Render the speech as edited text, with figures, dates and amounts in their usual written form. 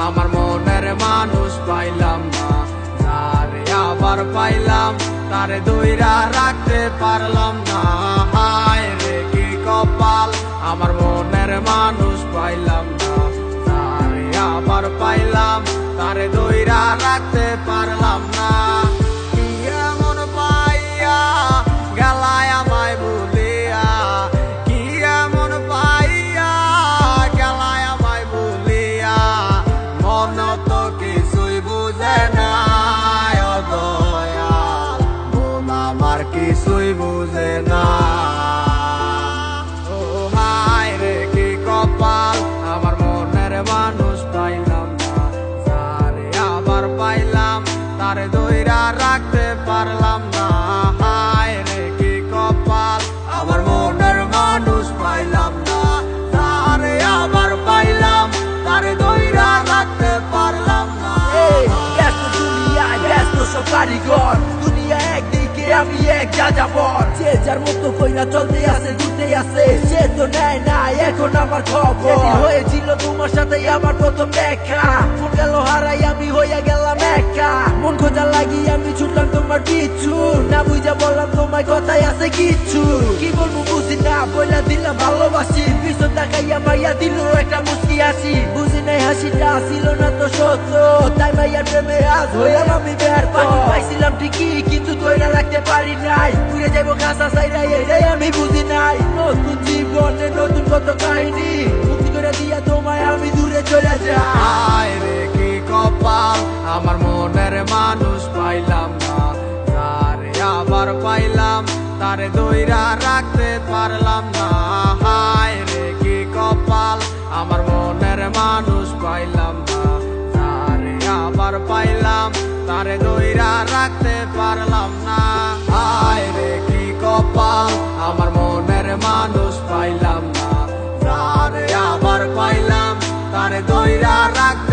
আমার মনের মানুষ পাইলাম না, যারে আবার পাইলাম তারে ধইরা রাখতে পারলাম না। হায় রে কি কপাল, আমার মনের মানুষ পাইলাম না, যারে আবার পাইলাম তারে ধইরা রাখতে পারলাম না। কি এমন পাইয়া গেলায় আমায় ভুলিয়া, কি এমন পাইয়া গেলায় আমায় ভুলিয়া, মন তো কিছুই বুঝে না ও দয়াল, মন আমার কিছুই বুঝে না। ও হায় রে কি কপাল, আমার মনের মানুষ পাইলাম না, যারে আবার পাইলাম তারে ধইরা রাখতে পারলাম না। হায় রে কি কপাল, আমার মনের মানুষ পাইলাম না, যারে আবার পাইলাম তারে ধইরা রাখতে পারলাম না। ব্যস্ত দুনিয়ায় ব্যস্ত সব কারিগর, দুনিয়া একদিকে আমি এক যাযাবর, যে যার মতো কইরা চলতে আছে ঘুরতে আছে, সে তো নেয় না এখন আমার খবর। হয়েছিল তোমার সাথে আমার প্রথম দেখা, মন গেল হারাই আমি হইয়া গেলাম একা, মন খোঁজা লাগি আমি ছুটলাম তোমার পিছু, না বুঝা বললাম তোমার কথাই আছে কিছু, কি বলবো বুঝি না বইলা দিলাম ভালোবাসি, পিছন তাকাইয়া মাইয়া দিল একটা মুস্কি হাসি, বুঝি নাই হাসিটা ছিল না তো সত্য, তাই মাইয়ার প্রেমে আজ হইলাম আমি ব্যর্থ। পাইছিলাম ঠিকই কিন্তু ধইরা রাখতে পারি নাই, ঘুরে যাবো কাঁচা চাইরা এটাই আমি বুঝি নাই। নতুন জীবনে নতুন কত কাহিনী, মুক্তি করে দিয়া তোমায় আমি দূরে চলে যাই। হায় রে কি কপাল, আমার মনের মানুষ পাইলাম না, যারে আবার পাইলাম তারে ধইরা রাখতে পারলাম না। হায় রে কি কপাল, আমার মনের মানুষ পাইলাম না, যারে আবার পাইলাম তারে ধইরা রাখতে পারলাম না। হায় রে কি কপাল, আমার মনের মানুষ পাইলাম না, যারে আবার পাইলাম তারে ধইরা রাখতে